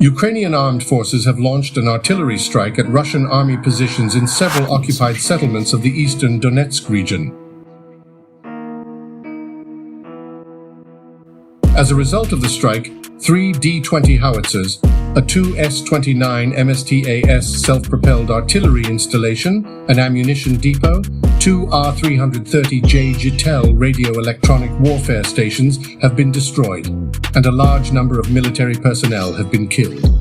Ukrainian armed forces have launched an artillery strike at Russian army positions in several occupied settlements of the eastern Donetsk region. As a result of the strike, 3 D-20 howitzers, a 2 S-29 MSTAS self-propelled artillery installation, an ammunition depot, 2 R-330J Jitel radio-electronic warfare stations have been destroyed, and a large number of military personnel have been killed.